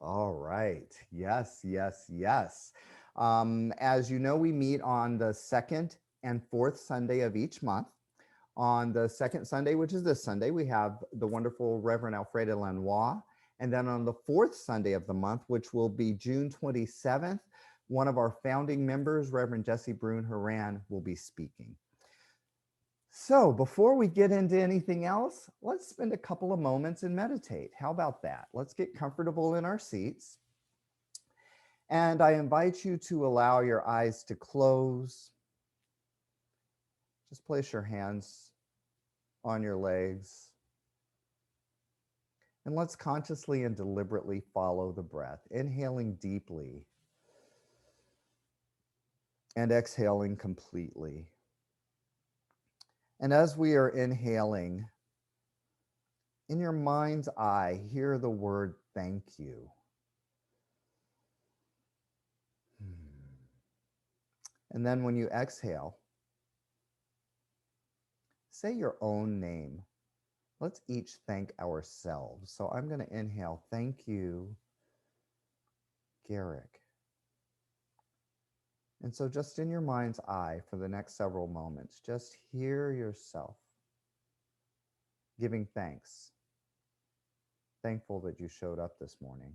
All right. Yes, yes, yes. As you know, we meet on the second and fourth Sunday of each month. On the second Sunday, which is this Sunday, we have the wonderful Reverend Alfreda Lanoix. And then on the fourth Sunday of the month, which will be June 27th, one of our founding members, Reverend Jesse Brune Haran, will be speaking. So before we get into anything else, let's spend a couple of moments and meditate. How about that? Let's get comfortable in our seats. And I invite you to allow your eyes to close. Just place your hands on your legs. And let's consciously and deliberately follow the breath, inhaling deeply and exhaling completely. And as we are inhaling, in your mind's eye, hear the word thank you. And then when you exhale, say your own name. Let's each thank ourselves. So I'm going to inhale, thank you, Garrick. And so just in your mind's eye for the next several moments, just hear yourself giving thanks. Thankful that you showed up this morning.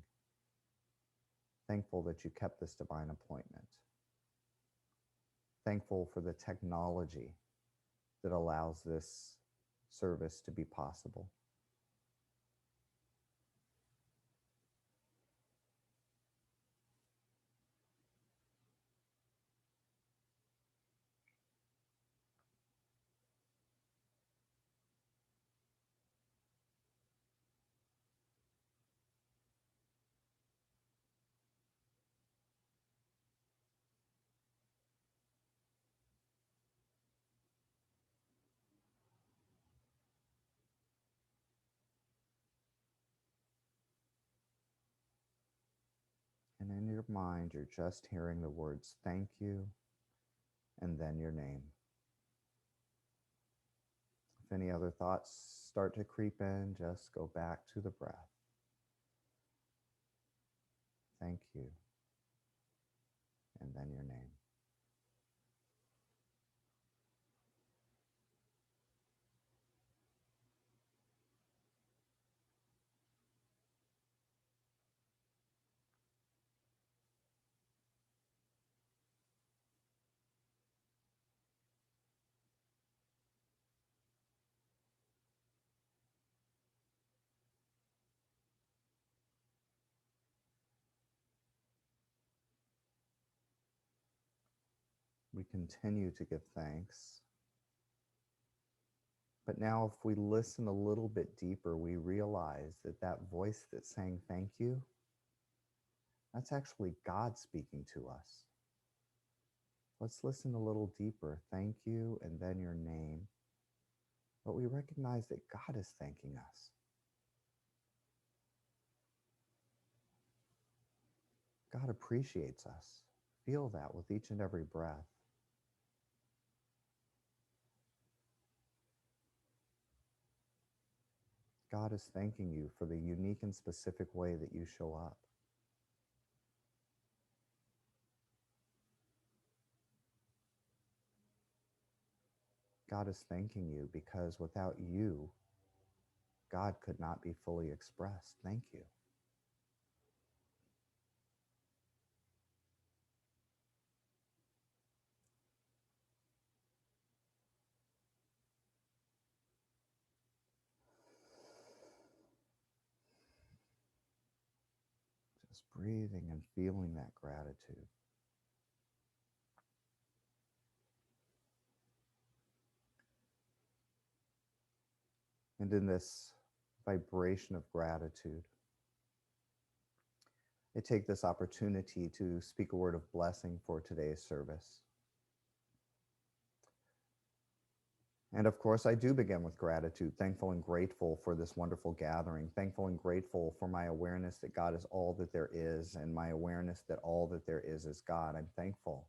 Thankful that you kept this divine appointment. Thankful for the technology that allows this service to be possible. And in your mind, you're just hearing the words thank you and then your name. If any other thoughts start to creep in, just go back to the breath. Thank you and then your name. We continue to give thanks. But now if we listen a little bit deeper, we realize that that voice that's saying thank you, that's actually God speaking to us. Let's listen a little deeper. Thank you and then your name. But we recognize that God is thanking us. God appreciates us. Feel that with each and every breath. God is thanking you for the unique and specific way that you show up. God is thanking you because without you, God could not be fully expressed. Thank you. Just breathing and feeling that gratitude. And in this vibration of gratitude, I take this opportunity to speak a word of blessing for today's service. And of course, I do begin with gratitude, thankful and grateful for this wonderful gathering, thankful and grateful for my awareness that God is all that there is, and my awareness that all that there is God. I'm thankful.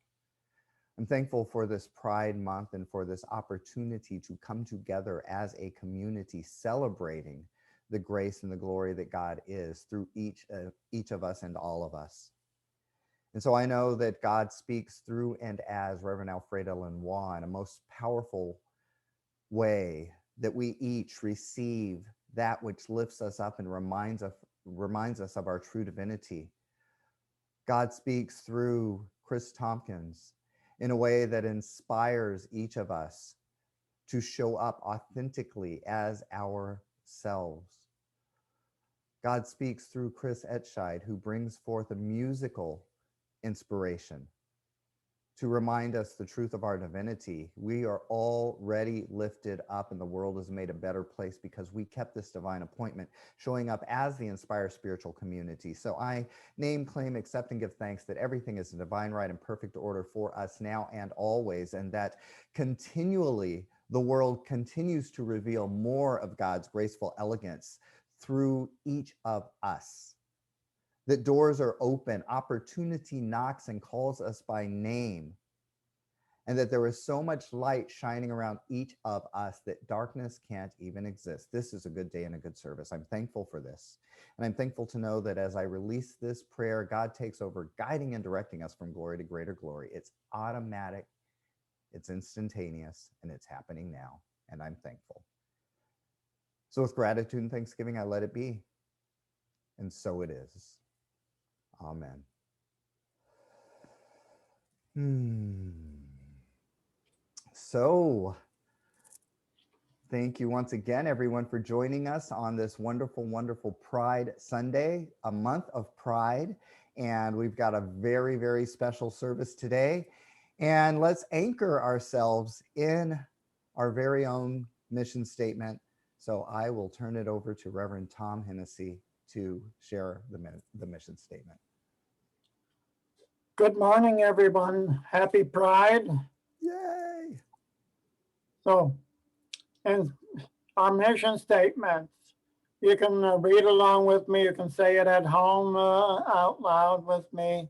I'm thankful for this Pride Month and for this opportunity to come together as a community celebrating the grace and the glory that God is through each of us and all of us. And so I know that God speaks through and as Reverend Alfreda Lanoix in a most powerful way, that we each receive that which lifts us up and reminds us of our true divinity. God speaks through Chris Tompkins in a way that inspires each of us to show up authentically as ourselves. God speaks through Chris Etscheid, who brings forth a musical inspiration to remind us the truth of our divinity. We are already lifted up, and the world is made a better place because we kept this divine appointment, showing up as the Inspire Spiritual Community. So I name, claim, accept, and give thanks that everything is in divine right and perfect order for us now and always, and that continually the world continues to reveal more of God's graceful elegance through each of us. That doors are open, opportunity knocks and calls us by name, and that there is so much light shining around each of us that darkness can't even exist. This is a good day and a good service. I'm thankful for this. And I'm thankful to know that as I release this prayer, God takes over, guiding and directing us from glory to greater glory. It's automatic, it's instantaneous, and it's happening now. And I'm thankful. So with gratitude and thanksgiving, I let it be. And so it is. Amen. So, thank you once again, everyone, for joining us on this wonderful, wonderful Pride Sunday, a month of Pride. And we've got a very, very special service today. And let's anchor ourselves in our very own mission statement. So I will turn it over to Reverend Tom Hennessy to share the mission statement. Good morning, everyone. Happy Pride. Yay! So, and our mission statements, you can read along with me. You can say it at home out loud with me.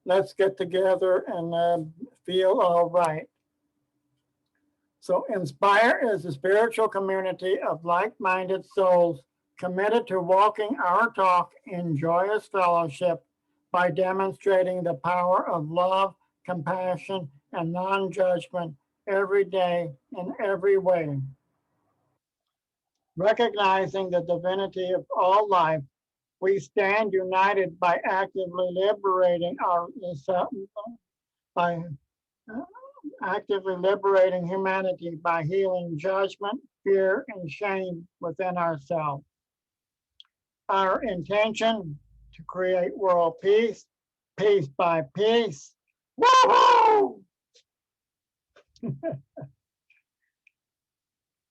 Let's get together and feel all right. So Inspire is a spiritual community of like-minded souls committed to walking our talk in joyous fellowship by demonstrating the power of love, compassion, and non-judgment every day in every way. Recognizing the divinity of all life, we stand united by actively liberating humanity by healing judgment, fear, and shame within ourselves. Our intention to create world peace, piece by piece. Woo-hoo!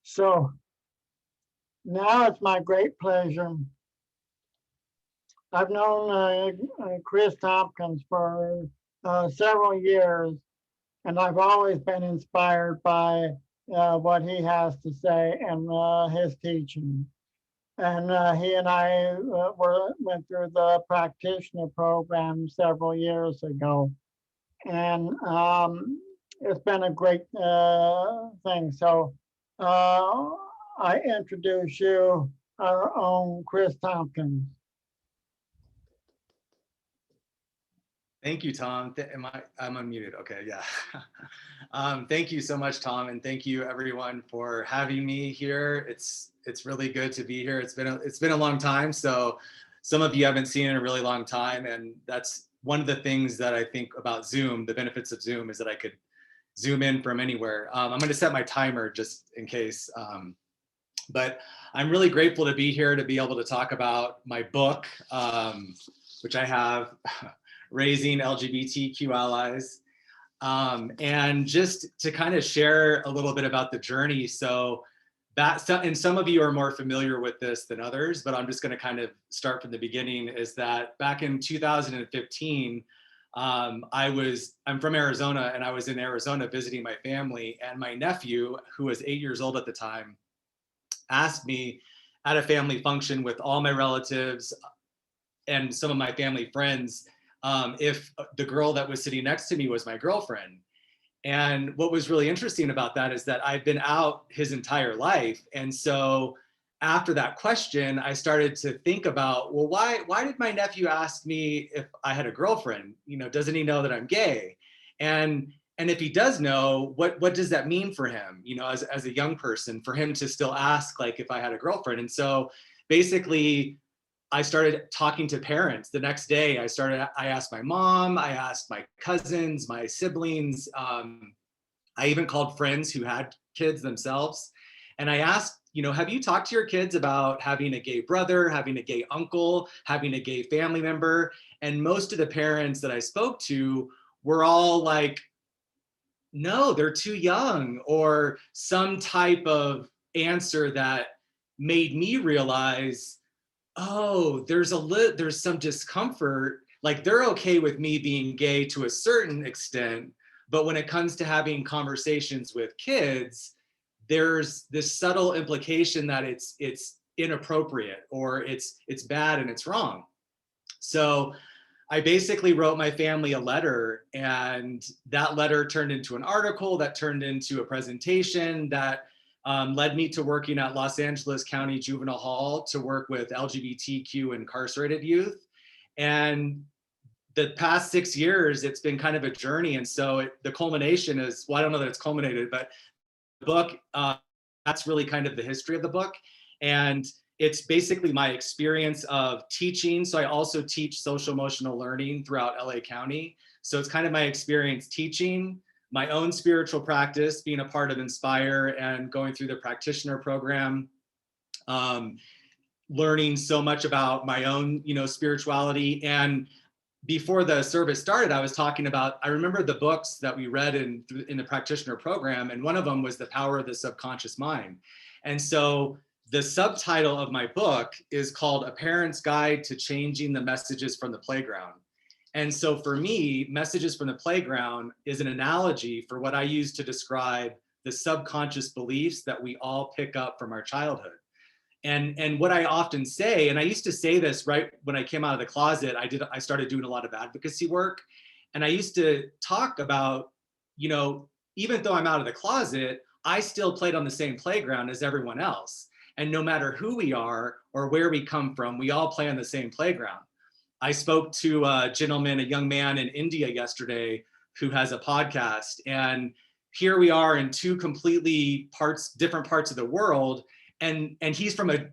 So now it's my great pleasure. I've known Chris Tompkins for several years, and I've always been inspired by what he has to say and his teaching. And he and I went through the practitioner program several years ago. And it's been a great thing. So I introduce you our own Chris Tompkins. Thank you, Tom. I'm unmuted. Okay, yeah. Thank you so much, Tom, and thank you everyone for having me here. It's really good to be here. It's been a long time, so some of you haven't seen in a really long time, and that's one of the things that I think about Zoom. The benefits of Zoom is that I could Zoom in from anywhere. I'm going to set my timer just in case, but I'm really grateful to be here to be able to talk about my book, which I have. Raising LGBTQ allies, and just to kind of share a little bit about the journey. So and some of you are more familiar with this than others, but I'm just going to kind of start from the beginning, is that back in 2015, I'm from Arizona, and I was in Arizona visiting my family, and my nephew, who was 8 years old at the time, asked me at a family function with all my relatives and some of my family friends if the girl that was sitting next to me was my girlfriend. And what was really interesting about that is that I've been out his entire life. And so after that question, I started to think about, well, why did my nephew ask me if I had a girlfriend? You know, doesn't he know that I'm gay? And if he does know, what does that mean for him, you know, as a young person, for him to still ask, like, if I had a girlfriend? And so basically, I started talking to parents. The next day, I asked my mom, I asked my cousins, my siblings. I even called friends who had kids themselves. And I asked, you know, have you talked to your kids about having a gay brother, having a gay uncle, having a gay family member? And most of the parents that I spoke to were all like, no, they're too young, or some type of answer that made me realize, oh, there's some discomfort. Like, they're okay with me being gay to a certain extent, but when it comes to having conversations with kids, there's this subtle implication that it's inappropriate, or it's bad and it's wrong. So I basically wrote my family a letter, and that letter turned into an article that turned into a presentation that led me to working at Los Angeles County Juvenile Hall to work with LGBTQ incarcerated youth. And the past 6 years, it's been kind of a journey. And so the culmination is, well, I don't know that it's culminated, but the book, that's really kind of the history of the book. And it's basically my experience of teaching. So I also teach social emotional learning throughout LA County. So it's kind of my experience teaching, my own spiritual practice, being a part of Inspire and going through the practitioner program, learning so much about my own, you know, spirituality. And before the service started, I was talking about, I remember the books that we read in the practitioner program, and one of them was The Power of the Subconscious Mind. And so the subtitle of my book is called A Parent's Guide to Changing the Messages from the Playground. And so for me, Messages from the Playground is an analogy for what I use to describe the subconscious beliefs that we all pick up from our childhood. And what I often say, and I used to say this right when I came out of the closet, I started doing a lot of advocacy work. And I used to talk about, you know, even though I'm out of the closet, I still played on the same playground as everyone else. And no matter who we are or where we come from, we all play on the same playground. I spoke to a gentleman, a young man in India yesterday who has a podcast. And here we are in two completely different parts of the world. And he's from a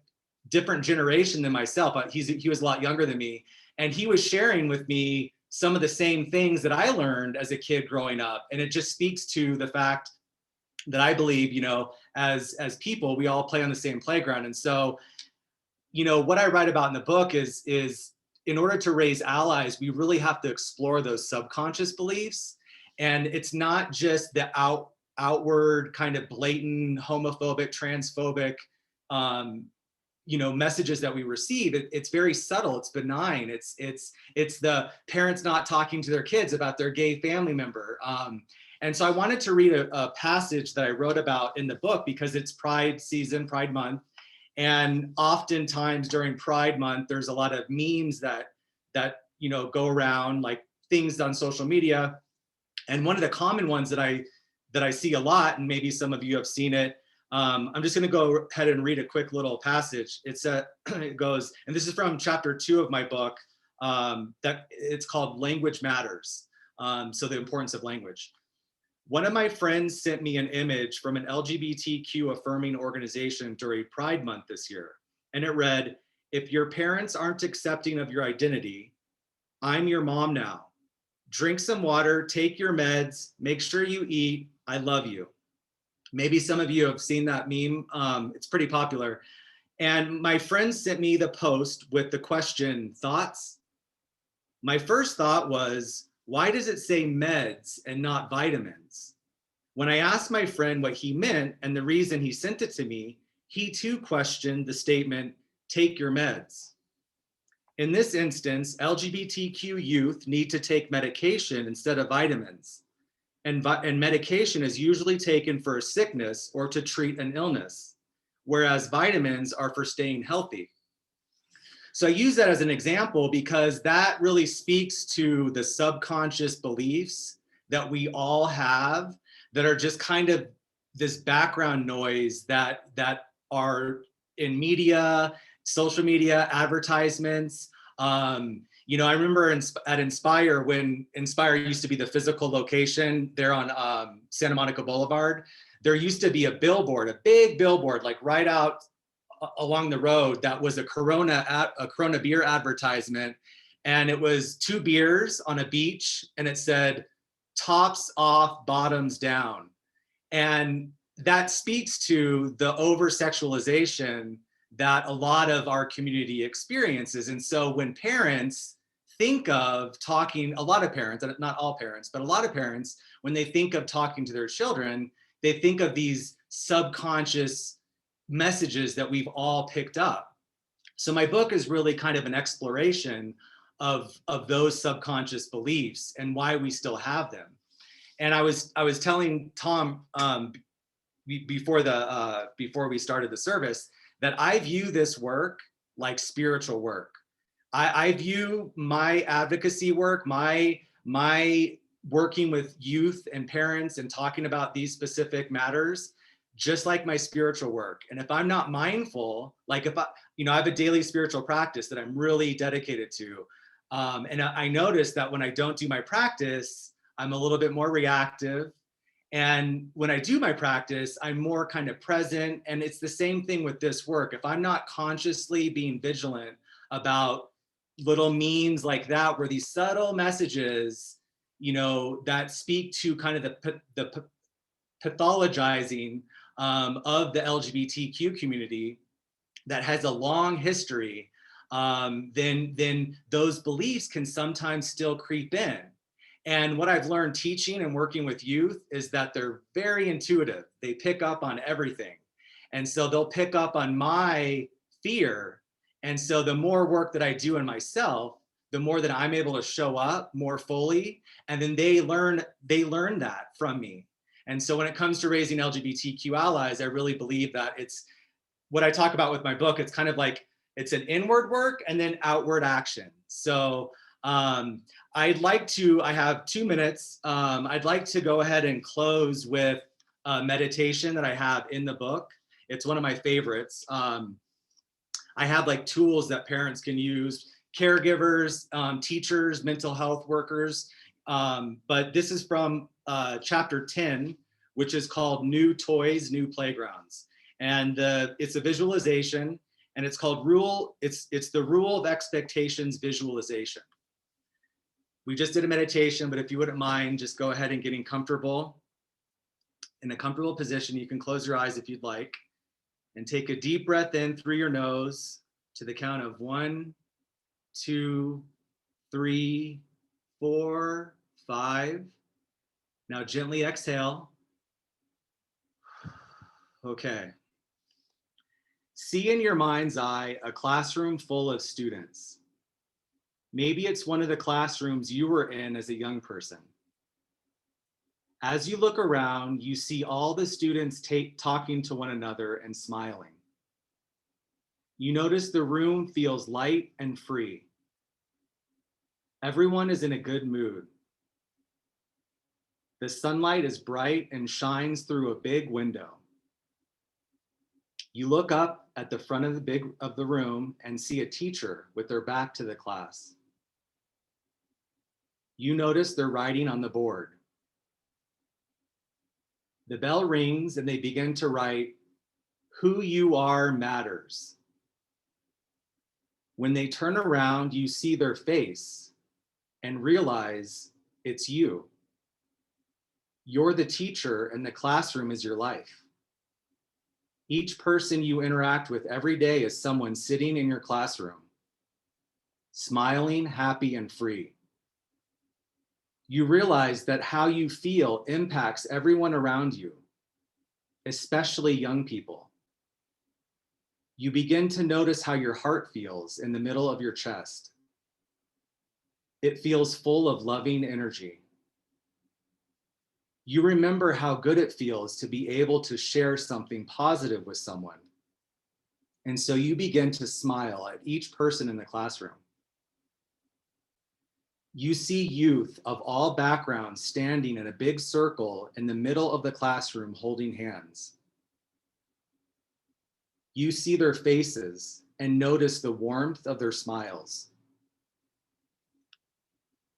different generation than myself. He was a lot younger than me. And he was sharing with me some of the same things that I learned as a kid growing up. And it just speaks to the fact that I believe, you know, as people, we all play on the same playground. And so, you know, what I write about in the book is in order to raise allies, we really have to explore those subconscious beliefs. And it's not just the outward kind of blatant homophobic, transphobic, you know, messages that we receive. It's very subtle. It's benign. It's the parents not talking to their kids about their gay family member. And so I wanted to read a passage that I wrote about in the book because it's Pride season, Pride month. And oftentimes during Pride month, there's a lot of memes that you know, go around, like things on social media. And one of the common ones that I see a lot, and maybe some of you have seen it, I'm just going to go ahead and read a quick little passage. It goes, and this is from chapter 2 of my book, that it's called Language Matters. So the importance of language. One of my friends sent me an image from an LGBTQ affirming organization during Pride Month this year. And it read, "If your parents aren't accepting of your identity, I'm your mom now. Drink some water, take your meds, make sure you eat. I love you." Maybe some of you have seen that meme. It's pretty popular. And my friend sent me the post with the question, thoughts? My first thought was, why does it say meds and not vitamins? When I asked my friend what he meant and the reason he sent it to me, he too questioned the statement, take your meds. In this instance, LGBTQ youth need to take medication instead of vitamins. And medication is usually taken for a sickness or to treat an illness, whereas vitamins are for staying healthy. So I use that as an example because that really speaks to the subconscious beliefs that we all have that are just kind of this background noise that are in media, social media, advertisements. You know, I remember at Inspire, when Inspire used to be the physical location there on Santa Monica Boulevard, there used to be a billboard, a big billboard, like right out along the road, that was a Corona beer advertisement. And it was 2 beers on a beach, and it said, "Tops off, bottoms down." And that speaks to the over-sexualization that a lot of our community experiences. And so when parents think of talking, a lot of parents, and not all parents, but a lot of parents, when they think of talking to their children, they think of these subconscious messages that we've all picked up. So my book is really kind of an exploration of those subconscious beliefs and why we still have them. And I was telling Tom before we started the service that I view this work like spiritual work. I view my advocacy work, my working with youth and parents and talking about these specific matters, just like my spiritual work. And if I'm not mindful, like if I have a daily spiritual practice that I'm really dedicated to. And I notice that when I don't do my practice, I'm a little bit more reactive. And when I do my practice, I'm more kind of present. And it's the same thing with this work. If I'm not consciously being vigilant about little memes like that, where these subtle messages, that speak to kind of the pathologizing of the LGBTQ community that has a long history, then those beliefs can sometimes still creep in. And what I've learned teaching and working with youth is that they're very intuitive. They pick up on everything. And so they'll pick up on my fear. And so the more work that I do in myself, the more that I'm able to show up more fully. And then they learn that from me. And so when it comes to raising LGBTQ allies, I really believe that it's what I talk about with my book. It's kind of like, it's an inward work and then outward action. So I have 2 minutes. I'd like to go ahead and close with a meditation that I have in the book. It's one of my favorites. I have like tools that parents can use, caregivers, teachers, mental health workers. But this is from chapter 10, which is called New Toys, New Playgrounds. And it's a visualization, and it's called it's the Rule of Expectations visualization. We just did a meditation, but if you wouldn't mind, just go ahead and getting comfortable. In a comfortable position, you can close your eyes if you'd like, and take a deep breath in through your nose to the count of 1, 2, 3, 4, 5. Now gently exhale. Okay. See in your mind's eye a classroom full of students. Maybe it's one of the classrooms you were in as a young person. As you look around, you see all the students talking to one another and smiling. You notice the room feels light and free. Everyone is in a good mood. The sunlight is bright and shines through a big window. You look up at the front of the room and see a teacher with their back to the class. You notice they're writing on the board. The bell rings and they begin to write, "Who you are matters." When they turn around, you see their face and realize it's you. You're the teacher and the classroom is your life. Each person you interact with every day is someone sitting in your classroom, smiling, happy, and free. You realize that how you feel impacts everyone around you, especially young people. You begin to notice how your heart feels in the middle of your chest. It feels full of loving energy. You remember how good it feels to be able to share something positive with someone. And so you begin to smile at each person in the classroom. You see youth of all backgrounds standing in a big circle in the middle of the classroom holding hands. You see their faces and notice the warmth of their smiles.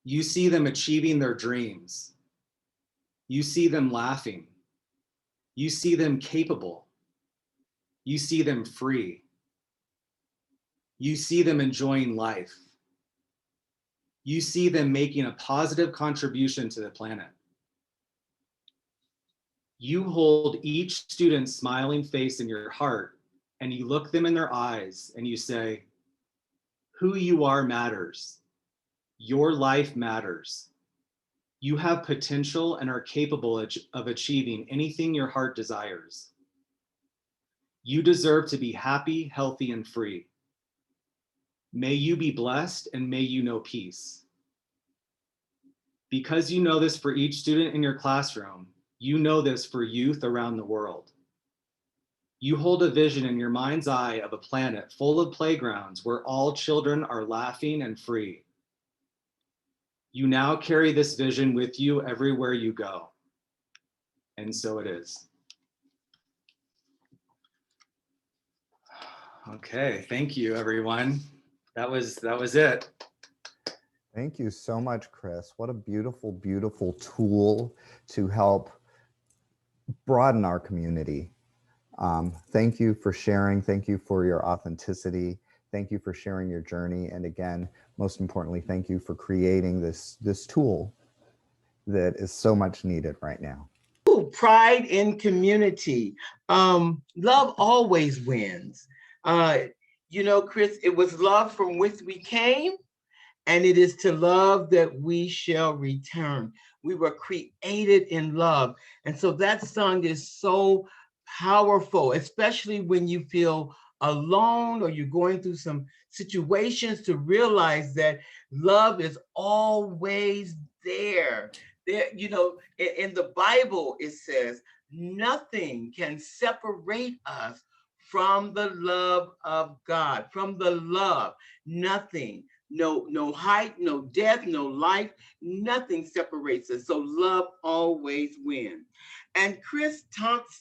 You see them achieving their dreams. You see them laughing. You see them capable. You see them free. You see them enjoying life. You see them making a positive contribution to the planet. You hold each student's smiling face in your heart, and you look them in their eyes and you say, who you are matters. Your life matters. You have potential and are capable of achieving anything your heart desires. You deserve to be happy, healthy, and free. May you be blessed and may you know peace. Because you know this for each student in your classroom, you know this for youth around the world. You hold a vision in your mind's eye of a planet full of playgrounds where all children are laughing and free. You now carry this vision with you everywhere you go. And so it is. Okay, thank you, everyone. That was it. Thank you so much, Chris. What a beautiful, beautiful tool to help broaden our community. Thank you for sharing. Thank you for your authenticity. Thank you for sharing your journey. And again, most importantly, thank you for creating this tool that is so much needed right now. Ooh, pride in community. Love always wins. You know, Chris, it was love from which we came, and it is to love that we shall return. We were created in love. And so that song is so powerful, especially when you feel alone or you're going through some situations, to realize that love is always there. There, you know, in the Bible, it says, nothing can separate us from the love of God, from the love, nothing. No height, no depth, no life, nothing separates us. So love always wins. And Chris Thompson,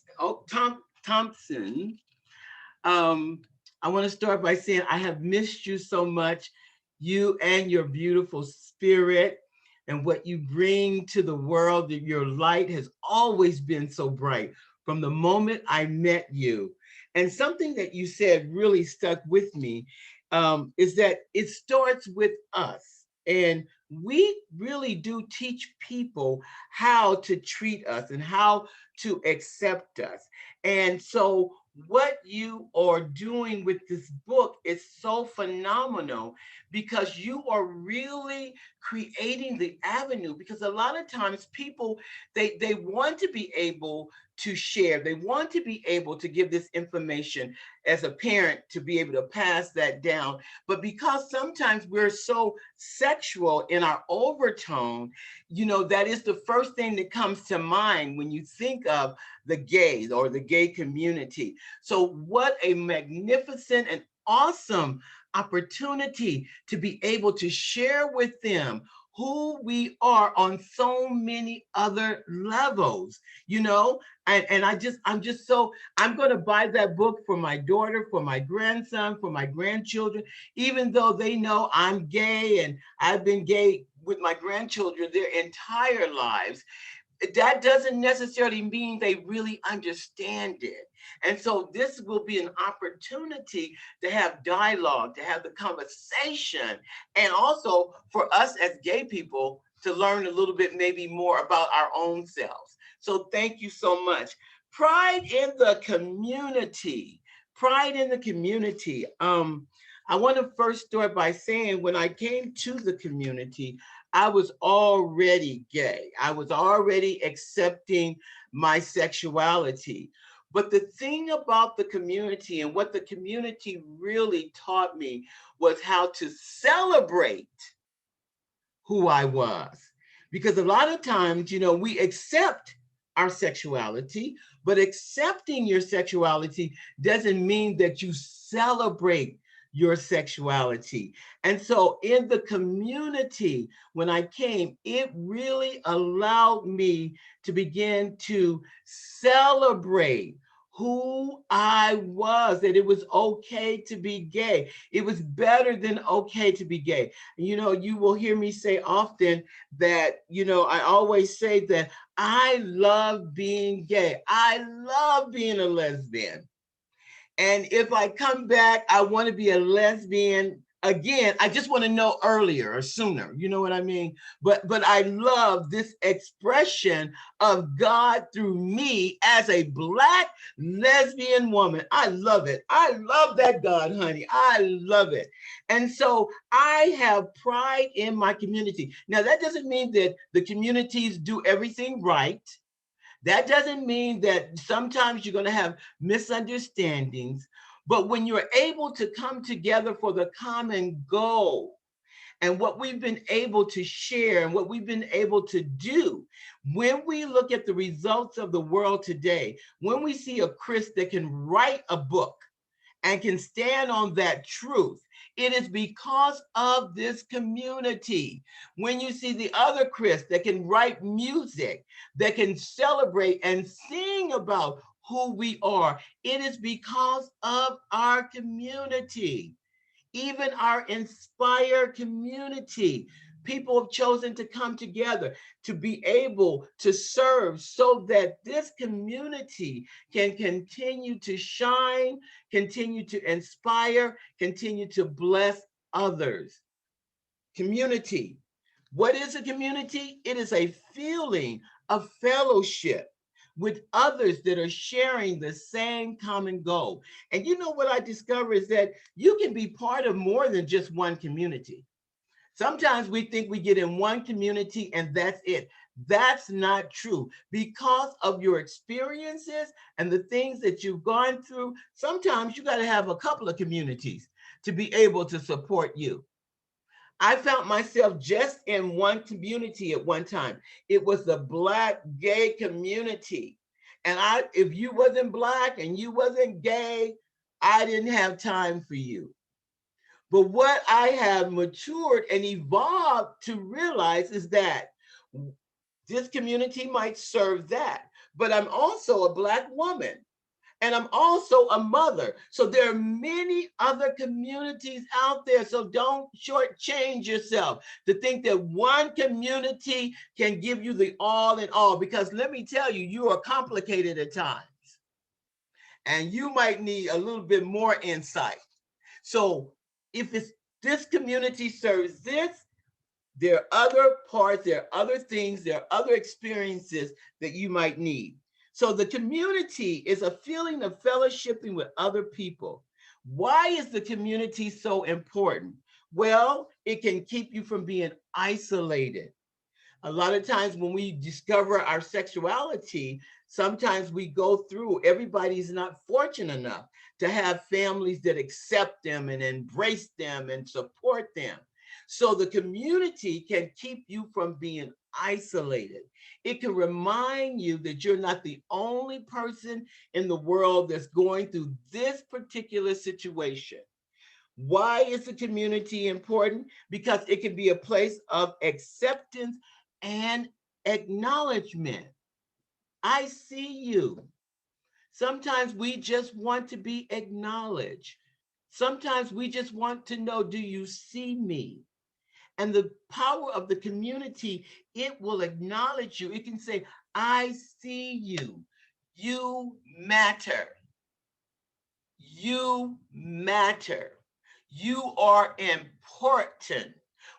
I want to start by saying I have missed you so much, you and your beautiful spirit and what you bring to the world. Your light has always been so bright from the moment I met you. And something that you said really stuck with me, is that it starts with us. And we really do teach people how to treat us and how to accept us. And so what you are doing with this book is so phenomenal, because you are really creating the avenue. Because a lot of times people, they want to be able to share. They want to be able to give this information as a parent, to be able to pass that down. But because sometimes we're so sexual in our overtone, you know, that is the first thing that comes to mind when you think of the gays or the gay community. So what a magnificent and awesome opportunity to be able to share with them who we are on so many other levels, you know. And I'm going to buy that book for my daughter, for my grandson, for my grandchildren, even though they know I'm gay and I've been gay with my grandchildren their entire lives. That doesn't necessarily mean they really understand it. And so this will be an opportunity to have dialogue, to have the conversation, and also for us as gay people to learn a little bit maybe more about our own selves. So thank you so much. Pride in the community. Pride in the community. I want to first start by saying, when I came to the community, I was already gay. I was already accepting my sexuality. But the thing about the community, and what the community really taught me, was how to celebrate who I was. Because a lot of times, you know, we accept our sexuality, but accepting your sexuality doesn't mean that you celebrate your sexuality. And so in the community, when I came, it really allowed me to begin to celebrate who I was, that it was okay to be gay. It was better than okay to be gay. You know, you will hear me say often that, you know, I always say that I love being gay. I love being a lesbian. And if I come back, I want to be a lesbian again. I just want to know earlier or sooner. You know what I mean? But I love this expression of God through me as a Black lesbian woman. I love it. I love that God, honey. I love it. And so I have pride in my community. Now, that doesn't mean that the communities do everything right. That doesn't mean that sometimes you're going to have misunderstandings, but when you're able to come together for the common goal and what we've been able to share and what we've been able to do, when we look at the results of the world today, when we see a Chris that can write a book and can stand on that truth, it is because of this community. When you see the other Chris that can write music, that can celebrate and sing about who we are, it is because of our community. Even our inspired community, people have chosen to come together to be able to serve so that this community can continue to shine, continue to inspire, continue to bless others. Community. What is a community? It is a feeling of fellowship with others that are sharing the same common goal. And you know what I discover is that you can be part of more than just one community. Sometimes we think we get in one community and that's it. That's not true. Because of your experiences and the things that you've gone through, sometimes you got to have a couple of communities to be able to support you. I found myself just in one community at one time. It was the Black gay community. And if you wasn't Black and you wasn't gay, I didn't have time for you. But what I have matured and evolved to realize is that this community might serve that, but I'm also a Black woman. And I'm also a mother. So there are many other communities out there. So don't shortchange yourself to think that one community can give you the all in all, because let me tell you, you are complicated at times. And you might need a little bit more insight. So if it's this community serves this, there are other parts, there are other things, there are other experiences that you might need. So the community is a feeling of fellowshipping with other people. Why is the community so important? Well, it can keep you from being isolated. A lot of times when we discover our sexuality, sometimes we go through, everybody's not fortunate enough to have families that accept them and embrace them and support them. So the community can keep you from being isolated. It can remind you that you're not the only person in the world that's going through this particular situation. Why is the community important? Because it can be a place of acceptance and acknowledgement. I see you. Sometimes we just want to be acknowledged. Sometimes we just want to know, do you see me? And the power of the community, it will acknowledge you. It can say, I see you. You matter. You matter. You are important.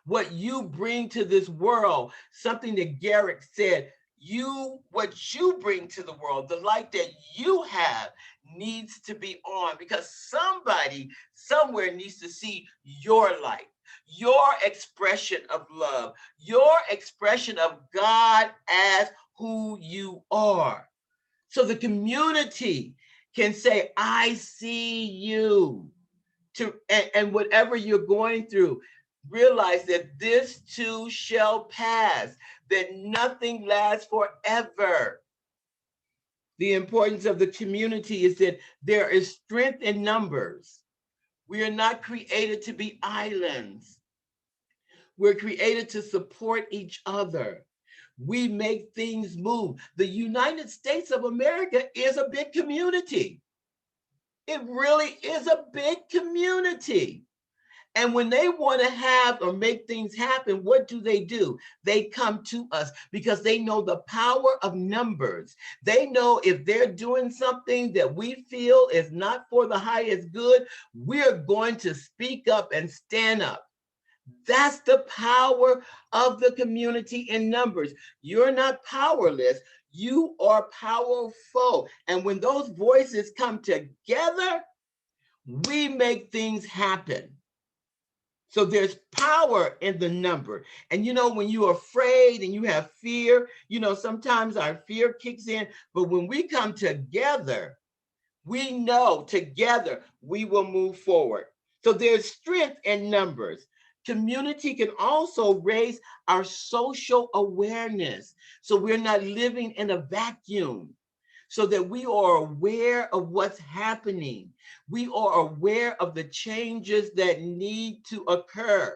What you bring to this world, something that Garrick said, what you bring to the world, the light that you have needs to be on, because somebody somewhere needs to see your light, your expression of love, your expression of God as who you are. So the community can say, I see you. And whatever you're going through, realize that this too shall pass, that nothing lasts forever. The importance of the community is that there is strength in numbers. We are not created to be islands. We're created to support each other. we make things move. The United States of America is a big community. It really is a big community. And when they want to have or make things happen, what do? They come to us because they know the power of numbers. They know if they're doing something that we feel is not for the highest good, we're going to speak up and stand up. That's the power of the community in numbers. You're not powerless. You are powerful. And when those voices come together, we make things happen. So there's power in the number. And when you're afraid and you have fear, sometimes our fear kicks in. But when we come together, we know together we will move forward. So there's strength in numbers. Community can also raise our social awareness. So we're not living in a vacuum. So that we are aware of what's happening. We are aware of the changes that need to occur.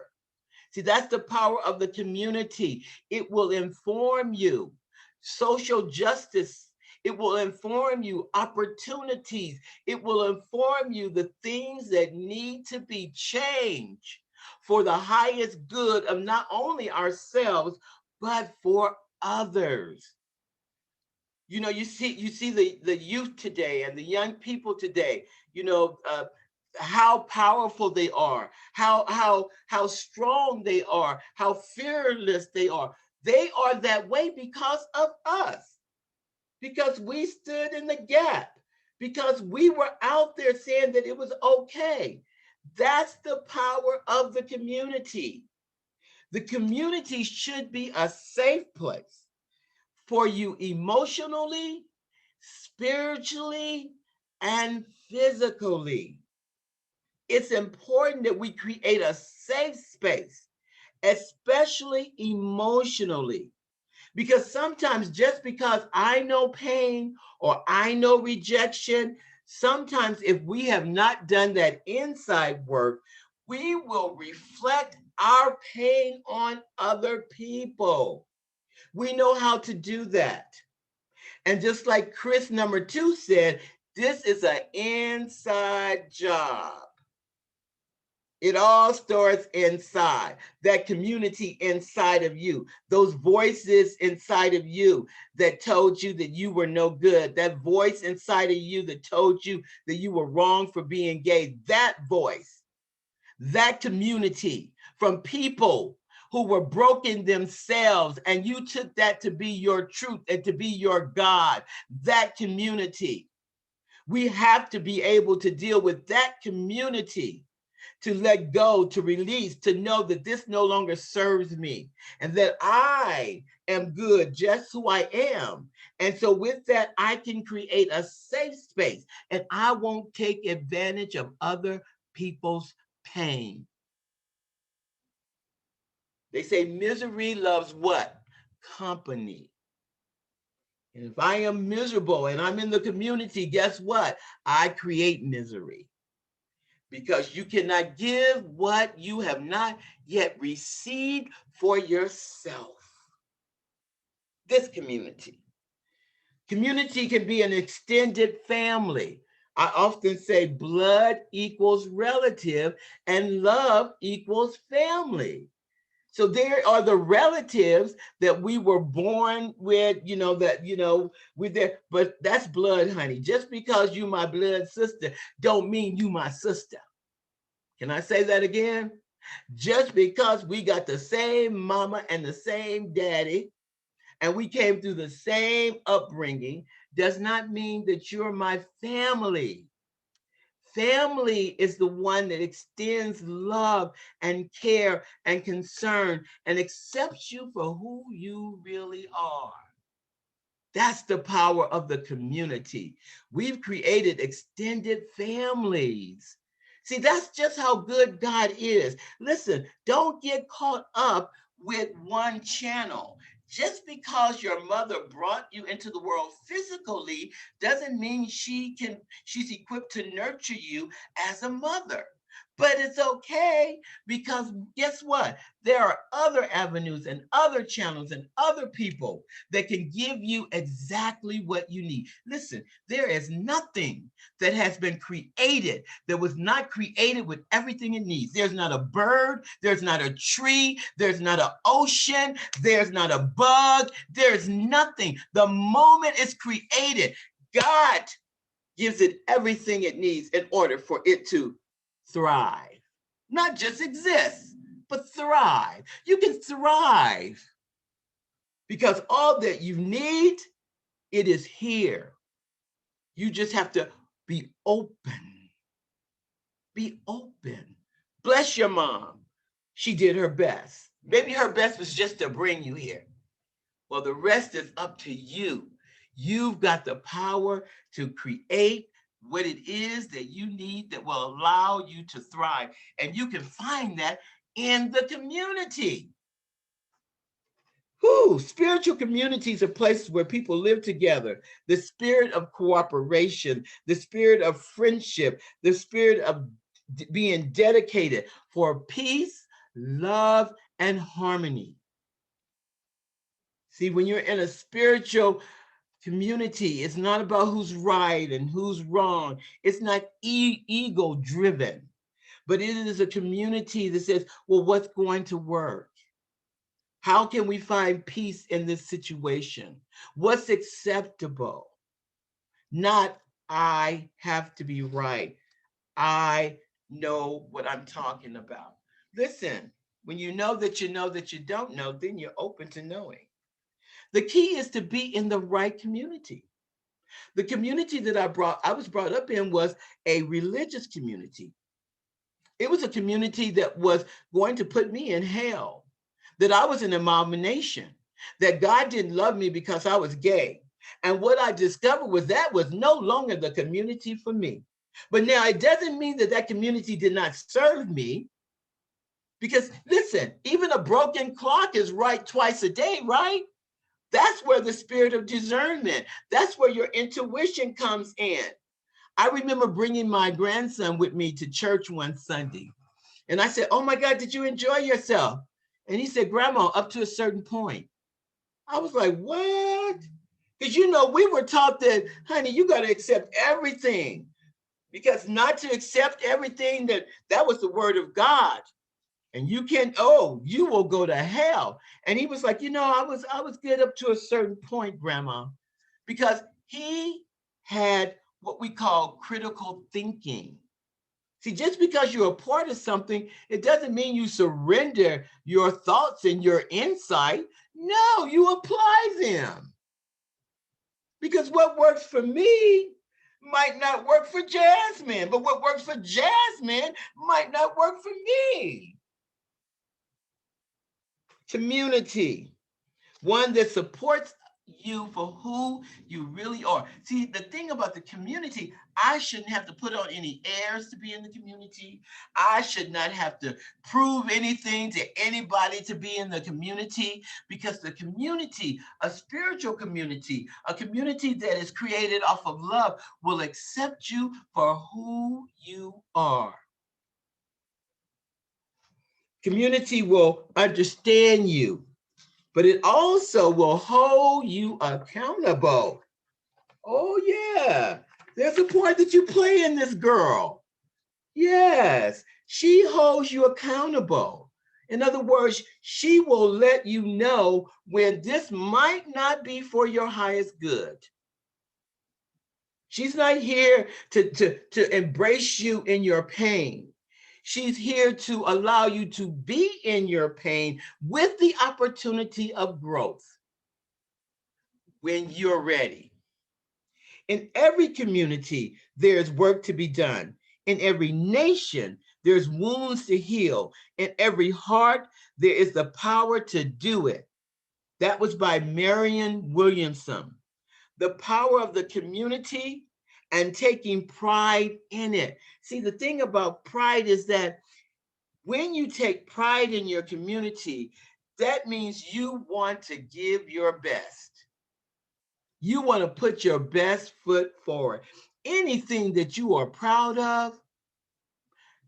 See, that's the power of the community. It will inform you. Social justice, it will inform you. Opportunities, it will inform you the things that need to be changed for the highest good of not only ourselves, but for others. You see the youth today and the young people today, how powerful they are, how strong they are, how fearless they are. They are that way because of us, because we stood in the gap, because we were out there saying that it was okay. That's the power of the community. The community should be a safe place for you emotionally, spiritually, and physically. It's important that we create a safe space, especially emotionally, because sometimes just because I know pain or I know rejection, sometimes if we have not done that inside work, we will reflect our pain on other people. We know how to do that. And just like Chris number 2 said, this is an inside job. It all starts inside, that community inside of you, those voices inside of you that told you that you were no good, that voice inside of you that told you that you were wrong for being gay, that voice, that community from people who were broken themselves, and you took that to be your truth and to be your God, that community. We have to be able to deal with that community, to let go, to release, to know that this no longer serves me and that I am good just who I am. And so with that, I can create a safe space and I won't take advantage of other people's pain. They say misery loves what? Company. And if I am miserable and I'm in the community, guess what? I create misery. Because you cannot give what you have not yet received for yourself. This community. Community can be an extended family. I often say blood equals relative and love equals family. So there are the relatives that we were born with, we're there, but that's blood, honey. Just because you my blood sister don't mean you my sister. Can I say that again? Just because we got the same mama and the same daddy, and we came through the same upbringing, does not mean that you're my family. Family is the one that extends love and care and concern and accepts you for who you really are. That's the power of the community. We've created extended families. See, that's just how good God is. Listen, don't get caught up with one channel. Just because your mother brought you into the world physically doesn't mean she's equipped to nurture you as a mother. But it's okay, because guess what? There are other avenues and other channels and other people that can give you exactly what you need. Listen, there is nothing that has been created that was not created with everything it needs. There's not a bird, there's not a tree, there's not an ocean, there's not a bug, there's nothing. The moment it's created, God gives it everything it needs in order for it to thrive. Not just exist, but thrive. You can thrive because all that you need, it is here. You just have to be open. Be open. Bless your mom. She did her best. Maybe her best was just to bring you here. Well, the rest is up to you. You've got the power to create what it is that you need that will allow you to thrive. And you can find that in the community. Spiritual communities are places where people live together. The spirit of cooperation, the spirit of friendship, the spirit of being dedicated for peace, love, and harmony. See, when you're in a spiritual community, it's not about who's right and who's wrong. It's not ego driven, but it is a community that says, well, what's going to work? How can we find peace in this situation? What's acceptable? Not, I have to be right. I know what I'm talking about. Listen, when you know that you don't know, then you're open to knowing. The key is to be in the right community. The community that I was brought up in was a religious community. It was a community that was going to put me in hell, that I was an abomination, that God didn't love me because I was gay. And what I discovered was that was no longer the community for me. But now it doesn't mean that that community did not serve me, because listen, even a broken clock is right twice a day, right? That's where the spirit of discernment, that's where your intuition comes in. I remember bringing my grandson with me to church one Sunday. And I said, oh my God, did you enjoy yourself? And he said, Grandma, up to a certain point. I was like, what? Because, you know, we were taught that, honey, you got to accept everything. Because not to accept everything, that was the word of God. And you can't, you will go to hell. And he was like, you know, I was good up to a certain point, Grandma, because he had what we call critical thinking. See, just because you're a part of something, it doesn't mean you surrender your thoughts and your insight. No, you apply them. Because what works for me might not work for Jasmine, but what works for Jasmine might not work for me. Community, one that supports you for who you really are. See, the thing about the community, I shouldn't have to put on any airs to be in the community. I should not have to prove anything to anybody to be in the community, because the community, a spiritual community, a community that is created off of love, will accept you for who you are. Community will understand you, but it also will hold you accountable. Oh yeah, there's a part that you play in this, girl. Yes, she holds you accountable. In other words, she will let you know when this might not be for your highest good. She's not here to embrace you in your pain. She's here to allow you to be in your pain with the opportunity of growth when you're ready. In every community, there's work to be done. In every nation, there's wounds to heal. In every heart, there is the power to do it. That was by Marianne Williamson. The power of the community and taking pride in it. See, the thing about pride is that when you take pride in your community, that means you want to give your best. You want to put your best foot forward. Anything that you are proud of,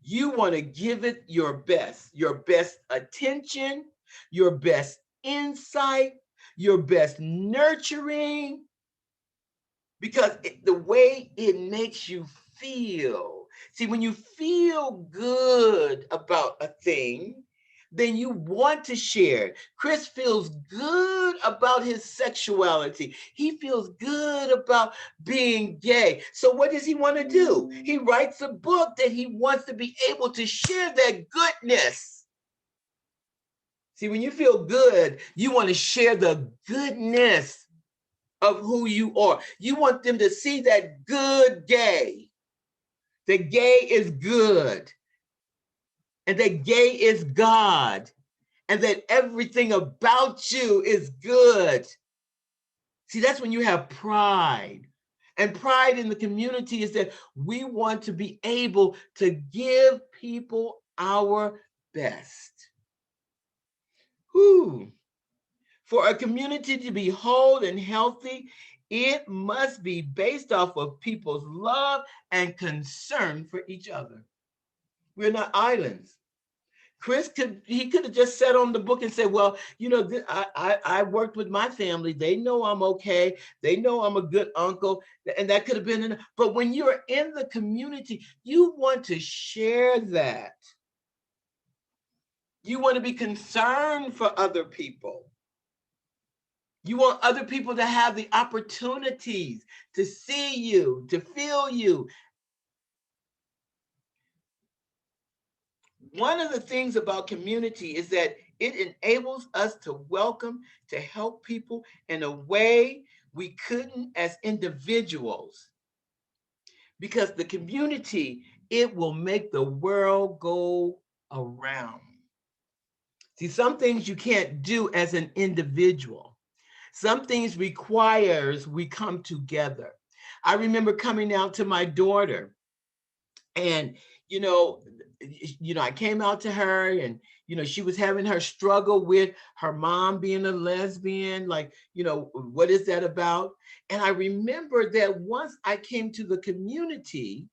You want to give it your best attention, your best insight, your best nurturing, because the way it makes you feel. See, when you feel good about a thing, then you want to share. Chris feels good about his sexuality. He feels good about being gay. So what does he want to do? He writes a book that he wants to be able to share that goodness. See, when you feel good, you want to share the goodness of who you are. You want them to see that good gay. That gay is good. And that gay is God. And that everything about you is good. See, that's when you have pride. And pride in the community is that we want to be able to give people our best. Whew. For a community to be whole and healthy, it must be based off of people's love and concern for each other. We're not islands. Chris could have just sat on the book and said, well, you know, I worked with my family. They know I'm okay. They know I'm a good uncle. And that could have been enough. But when you're in the community, you want to share that. You want to be concerned for other people. You want other people to have the opportunities to see you, to feel you. One of the things about community is that it enables us to welcome, to help people in a way we couldn't as individuals. Because the community, it will make the world go around. See, some things you can't do as an individual. Some things requires we come together. I remember coming out to my daughter and, I came out to her and, she was having her struggle with her mom being a lesbian. Like, what is that about? And I remember that once I came to the community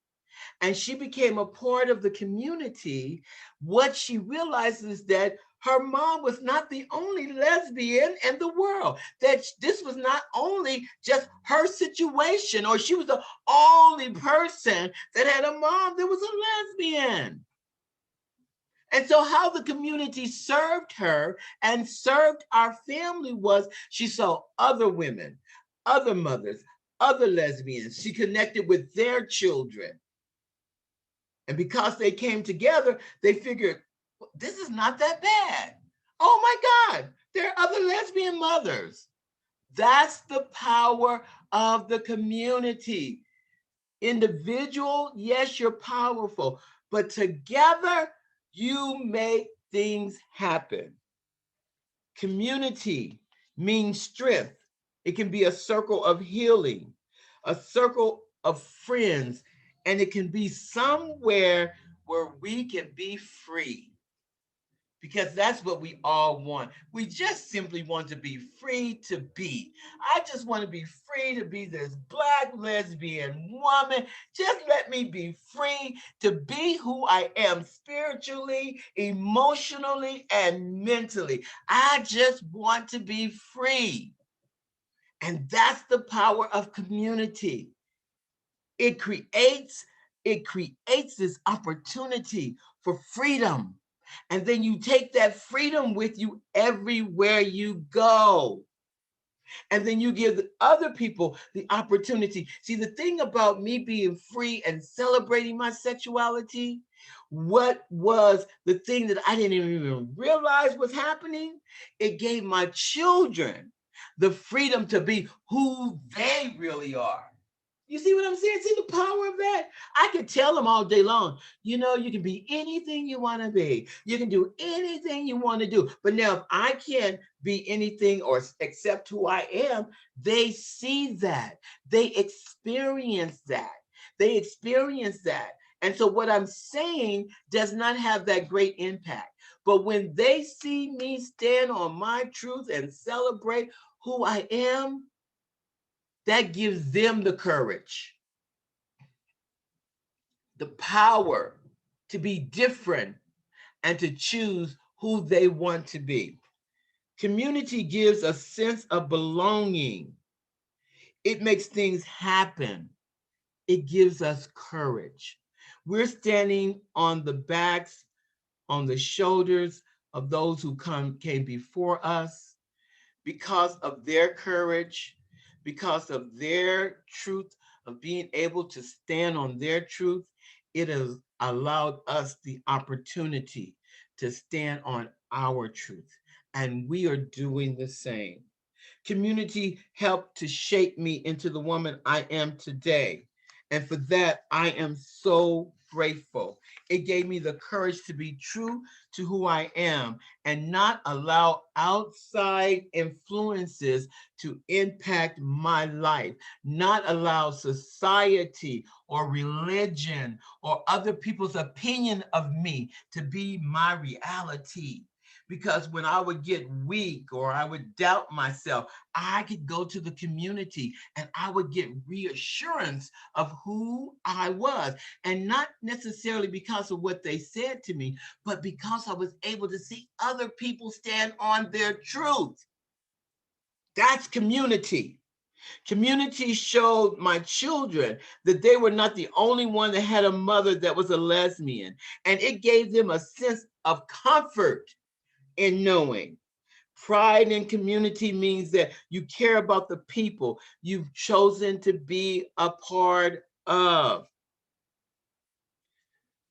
and she became a part of the community, what she realized is that her mom was not the only lesbian in the world, that this was not only just her situation, or she was the only person that had a mom that was a lesbian. And so how the community served her and served our family was she saw other women, other mothers, other lesbians. She connected with their children. And because they came together, they figured, this is not that bad. Oh my God, there are other lesbian mothers. That's the power of the community. Individual, yes, you're powerful, but together you make things happen. Community means strength. It can be a circle of healing, a circle of friends, and it can be somewhere where we can be free. Because that's what we all want. We just simply want to be free to be. I just want to be free to be this Black lesbian woman. Just let me be free to be who I am spiritually, emotionally, and mentally. I just want to be free. And that's the power of community. It creates this opportunity for freedom. And then you take that freedom with you everywhere you go. And then you give the other people the opportunity. See, the thing about me being free and celebrating my sexuality, what was the thing that I didn't even realize was happening? It gave my children the freedom to be who they really are. You see what I'm saying? See the power of that? I could tell them all day long, you can be anything you want to be. You can do anything you want to do. But now if I can't be anything or accept who I am, they see that. They experience that. They experience that. And so what I'm saying does not have that great impact. But when they see me stand on my truth and celebrate who I am, that gives them the courage, the power to be different and to choose who they want to be. Community gives a sense of belonging. It makes things happen. It gives us courage. We're standing on the backs, on the shoulders of those who came before us. Because of their courage, because of their truth, of being able to stand on their truth, it has allowed us the opportunity to stand on our truth. And we are doing the same. Community helped to shape me into the woman I am today. And for that, I am so grateful. It gave me the courage to be true to who I am and not allow outside influences to impact my life, not allow society or religion or other people's opinion of me to be my reality. Because when I would get weak or I would doubt myself, I could go to the community and I would get reassurance of who I was. And not necessarily because of what they said to me, but because I was able to see other people stand on their truth. That's community. Community showed my children that they were not the only one that had a mother that was a lesbian. And it gave them a sense of comfort in knowing. Pride in community means that you care about the people you've chosen to be a part of.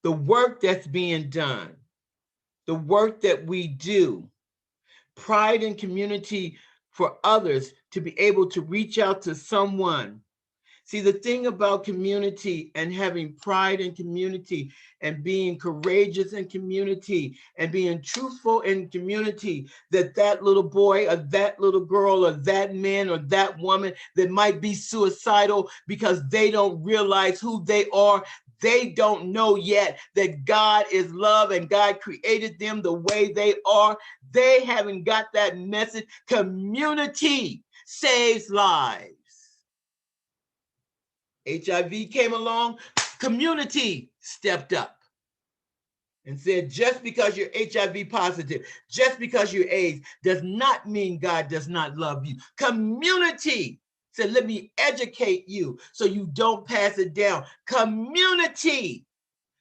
The work that's being done, the work that we do. Pride in community for others to be able to reach out to someone. See, the thing about community and having pride in community and being courageous in community and being truthful in community, that little boy or that little girl or that man or that woman that might be suicidal because they don't realize who they are, they don't know yet that God is love and God created them the way they are. They haven't got that message. Community saves lives. HIV came along, community stepped up and said, just because you're HIV positive, just because you're AIDS, does not mean God does not love you. Community said, let me educate you so you don't pass it down. Community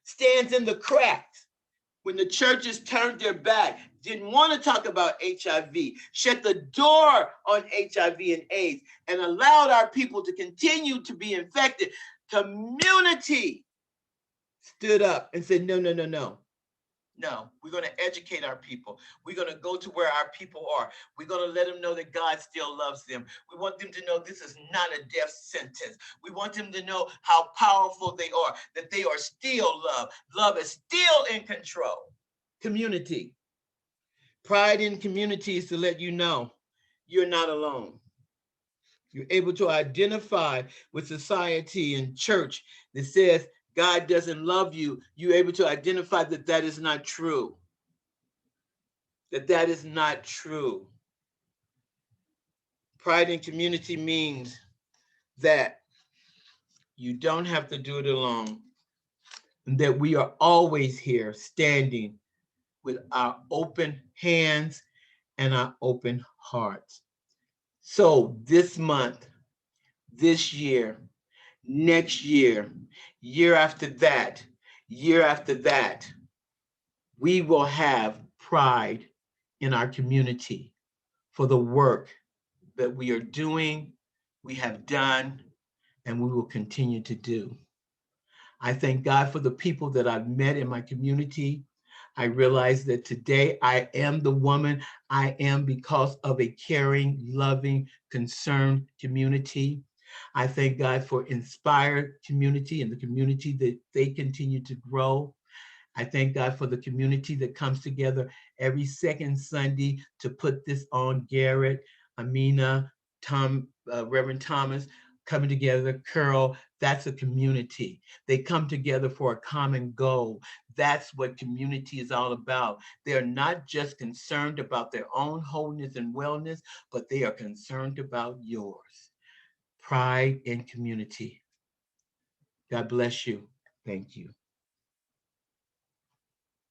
stands in the cracks. When the churches turned their back, didn't want to talk about HIV, shut the door on HIV and AIDS, and allowed our people to continue to be infected, community stood up and said, no, no, no, no. No, we're going to educate our people. We're going to go to where our people are. We're going to let them know that God still loves them. We want them to know this is not a death sentence. We want them to know how powerful they are, that they are still loved. Love is still in control. Community. Pride in community is to let you know you're not alone. You're able to identify with society and church that says God doesn't love you. You're able to identify that that is not true. That is not true. Pride in community means that you don't have to do it alone, and that we are always here standing with our open hands and our open hearts. So this month, this year, next year, year after that, we will have pride in our community for the work that we are doing, we have done, and we will continue to do. I thank God for the people that I've met in my community. I realize that today I am the woman I am because of a caring, loving, concerned community. I thank God for inspired community and the community that they continue to grow. I thank God for the community that comes together every second Sunday to put this on. Garrett, Amina, Reverend Thomas, coming together, Curl, that's a community. They come together for a common goal. That's what community is all about. They're not just concerned about their own wholeness and wellness, but they are concerned about yours. Pride in community. God bless you. Thank you.